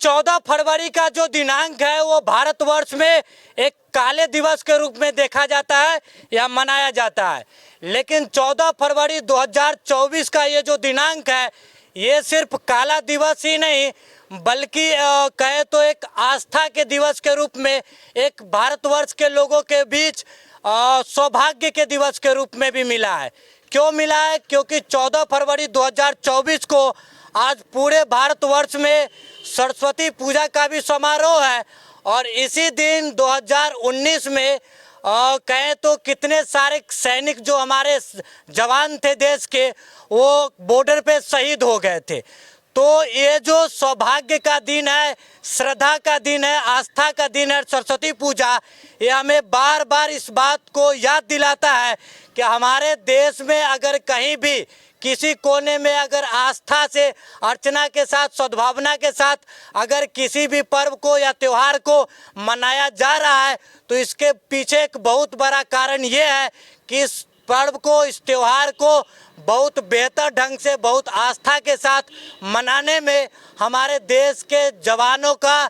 14 फरवरी का जो दिनांक है वो भारतवर्ष में एक काले दिवस के रूप में देखा जाता है या मनाया जाता है। लेकिन 14 फरवरी 2024 का ये जो दिनांक है ये सिर्फ काला दिवस ही नहीं बल्कि कहे तो एक आस्था के दिवस के रूप में, एक भारतवर्ष के लोगों के बीच सौभाग्य के दिवस के रूप में भी मिला है। क्यों मिला है? क्योंकि 14 फरवरी 2024 को आज पूरे भारतवर्ष में सरस्वती पूजा का भी समारोह है और इसी दिन 2019 में कहें तो कितने सारे सैनिक जो हमारे जवान थे देश के, वो बॉर्डर पे शहीद हो गए थे। तो ये जो सौभाग्य का दिन है, श्रद्धा का दिन है, आस्था का दिन है सरस्वती पूजा, ये हमें बार बार इस बात को याद दिलाता है कि हमारे देश में अगर कहीं भी किसी कोने में अगर आस्था से, अर्चना के साथ, सद्भावना के साथ अगर किसी भी पर्व को या त्यौहार को मनाया जा रहा है तो इसके पीछे एक बहुत बड़ा कारण ये है कि इस पर्व को, इस त्यौहार को बहुत बेहतर ढंग से, बहुत आस्था के साथ मनाने में हमारे देश के जवानों का,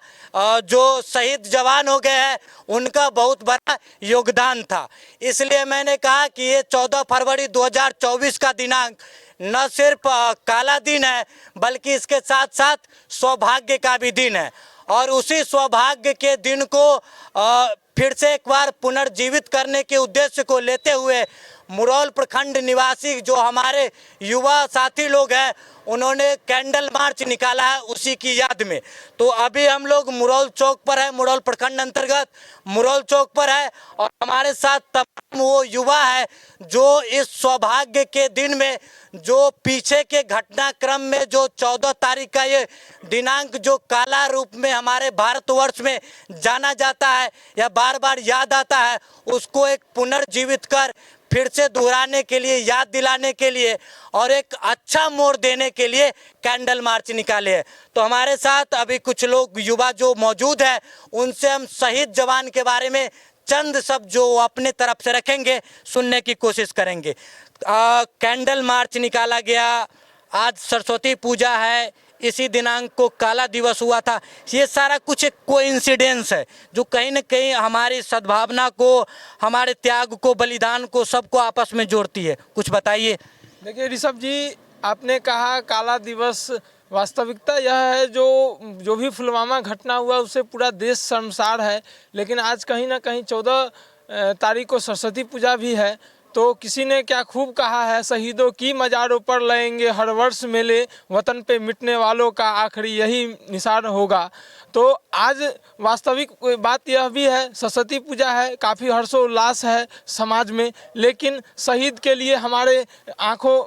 जो शहीद जवान हो गए हैं, उनका बहुत बड़ा योगदान था। इसलिए मैंने कहा कि ये 14 फरवरी 2024 का दिनांक न सिर्फ काला दिन है बल्कि इसके साथ साथ सौभाग्य का भी दिन है। और उसी सौभाग्य के दिन को फिर से एक बार पुनर्जीवित करने के उद्देश्य को लेते हुए मुरौल प्रखंड निवासी जो हमारे युवा साथी लोग हैं, उन्होंने कैंडल मार्च निकाला है उसी की याद में। तो अभी हम लोग मुरौल चौक पर है, मुरौल प्रखंड अंतर्गत मुरौल चौक पर है और हमारे साथ तमाम वो युवा है जो इस सौभाग्य के दिन में, जो पीछे के घटनाक्रम में जो 14 तारीख का ये दिनांक जो काला रूप में हमारे भारतवर्ष में जाना जाता है या बार बार याद आता है, उसको एक पुनर्जीवित कर फिर से दोहराने के लिए, याद दिलाने के लिए और एक अच्छा मोड़ देने के लिए कैंडल मार्च निकाले हैं। तो हमारे साथ अभी कुछ लोग युवा जो मौजूद हैं, उनसे हम शहीद जवान के बारे में चंद शब्द जो अपने तरफ से रखेंगे सुनने की कोशिश करेंगे। कैंडल मार्च निकाला गया, आज सरस्वती पूजा है, इसी दिनांक को काला दिवस हुआ था। ये सारा कुछ एक कोइंसिडेंस है जो कहीं न कहीं हमारी सद्भावना को, हमारे त्याग को, बलिदान को, सबको आपस में जोड़ती है। कुछ बताइए। देखिए ऋषभ जी, आपने कहा काला दिवस, वास्तविकता यह है जो भी पुलवामा घटना हुआ उससे पूरा देश शर्मसार है। लेकिन आज कहीं ना कहीं 14 तारीख को सरस्वती पूजा भी है। तो किसी ने क्या खूब कहा है, शहीदों की मज़ारों पर लगेंगे हर वर्ष मेले, वतन पे मिटने वालों का आखिरी यही निशान होगा। तो आज वास्तविक बात यह भी है, सरस्वती पूजा है, काफ़ी हर्षोल्लास है समाज में, लेकिन शहीद के लिए हमारे आंखों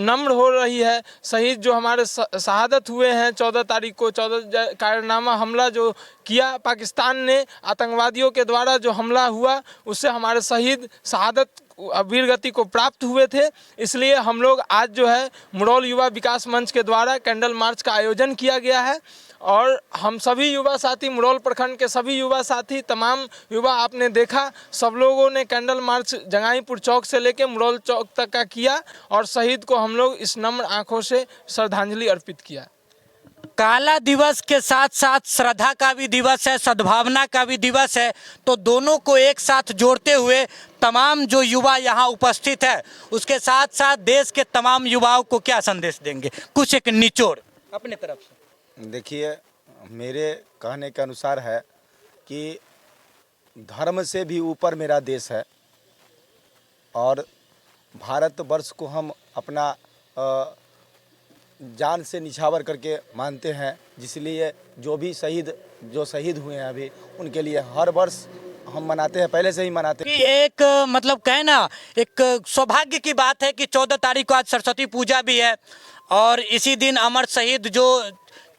नम्र हो रही है। शहीद जो हमारे शहादत हुए हैं 14 तारीख को, 14 कायरनामा हमला जो किया पाकिस्तान ने, आतंकवादियों के द्वारा जो हमला हुआ, उससे हमारे शहीद शहादत वीर गति को प्राप्त हुए थे। इसलिए हम लोग आज जो है मुरौल युवा विकास मंच के द्वारा कैंडल मार्च का आयोजन किया गया है और हम सभी युवा साथी, मुरौल प्रखंड के सभी युवा साथी, तमाम युवा आपने देखा, सब लोगों ने कैंडल मार्च जंगाईपुर चौक से लेकर मुरौल चौक तक का किया और शहीद को हम लोग इस नम्र आंखों से श्रद्धांजलि अर्पित किया। काला दिवस के साथ साथ श्रद्धा का भी दिवस है, सद्भावना का भी दिवस है। तो दोनों को एक साथ जोड़ते हुए तमाम जो युवा यहाँ उपस्थित है, उसके साथ साथ देश के तमाम युवाओं को क्या संदेश देंगे? कुछ एक निचोड़ अपने तरफ से। देखिए, मेरे कहने के अनुसार है कि धर्म से भी ऊपर मेरा देश है और भारतवर्ष को हम अपना जान से निछावर करके मानते हैं। जिसलिए जो भी शहीद हुए हैं अभी, उनके लिए हर वर्ष हम मनाते हैं, पहले से ही मनाते हैं। एक मतलब कहना एक सौभाग्य की बात है कि 14 तारीख को आज सरस्वती पूजा भी है और इसी दिन अमर शहीद जो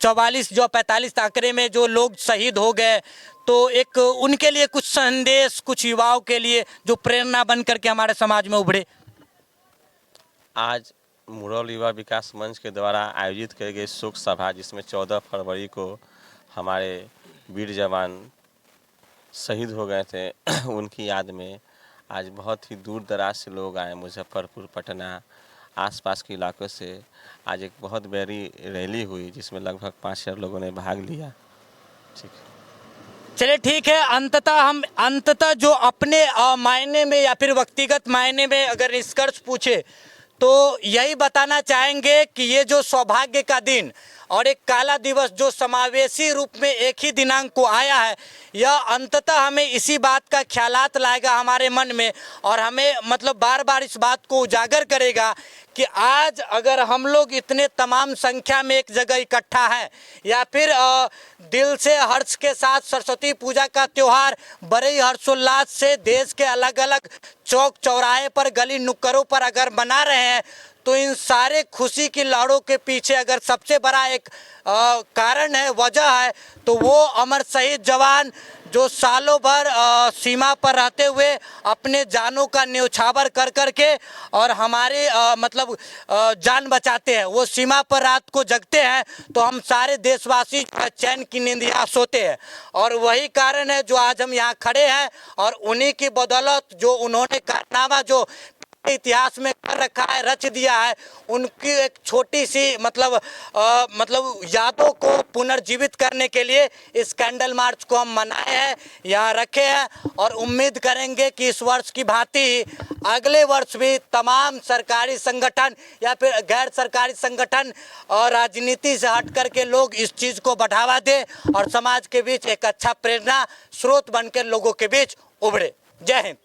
45 आंकड़े में जो लोग शहीद हो गए, तो एक उनके लिए कुछ संदेश, कुछ युवाओं के लिए जो प्रेरणा बन करके हमारे समाज में उभरे। आज मुरौल युवा विकास मंच के द्वारा आयोजित की गई शोक सभा, जिसमें 14 फरवरी को हमारे वीर जवान शहीद हो गए थे, उनकी याद में आज बहुत ही दूर दराज से लोग आए। मुजफ्फरपुर, पटना, आसपास के इलाकों से आज एक बहुत बड़ी रैली हुई जिसमें लगभग 5,000 लोगों ने भाग लिया। ठीक है। चलिए ठीक है, अंततः जो अपने मायने में या फिर व्यक्तिगत मायने में अगर निष्कर्ष पूछे तो यही बताना चाहेंगे कि ये जो सौभाग्य का दिन और एक काला दिवस जो समावेशी रूप में एक ही दिनांक को आया है, यह अंततः हमें इसी बात का ख्यालात लाएगा हमारे मन में और हमें मतलब बार बार इस बात को उजागर करेगा कि आज अगर हम लोग इतने तमाम संख्या में एक जगह इकट्ठा है या फिर दिल से हर्ष के साथ सरस्वती पूजा का त्यौहार बड़े ही हर्षोल्लास से देश के अलग अलग चौक चौराहे पर गली नुक्करों पर अगर मना रहे हैं, तो इन सारे खुशी की लहरों के पीछे अगर सबसे बड़ा एक कारण है, वजह है, तो वो अमर शहीद जवान जो सालों भर सीमा पर रहते हुए अपने जानों का न्यौछावर कर करके और हमारे मतलब जान बचाते हैं, वो सीमा पर रात को जगते हैं, तो हम सारे देशवासी चैन की नींद यहाँ सोते हैं। और वही कारण है जो आज हम यहाँ खड़े हैं और उन्हीं की बदौलत जो उन्होंने कारनामा जो इतिहास में कर रखा है, रच दिया है, उनकी एक छोटी सी मतलब यादों को पुनर्जीवित करने के लिए इस कैंडल मार्च को हम मनाए हैं, यहाँ रखे हैं और उम्मीद करेंगे कि इस वर्ष की भांति ही अगले वर्ष भी तमाम सरकारी संगठन या फिर गैर सरकारी संगठन और राजनीति से हट करके लोग इस चीज़ को बढ़ावा दें और समाज के बीच एक अच्छा प्रेरणा स्रोत बनकर लोगों के बीच उभरे। जय हिंद।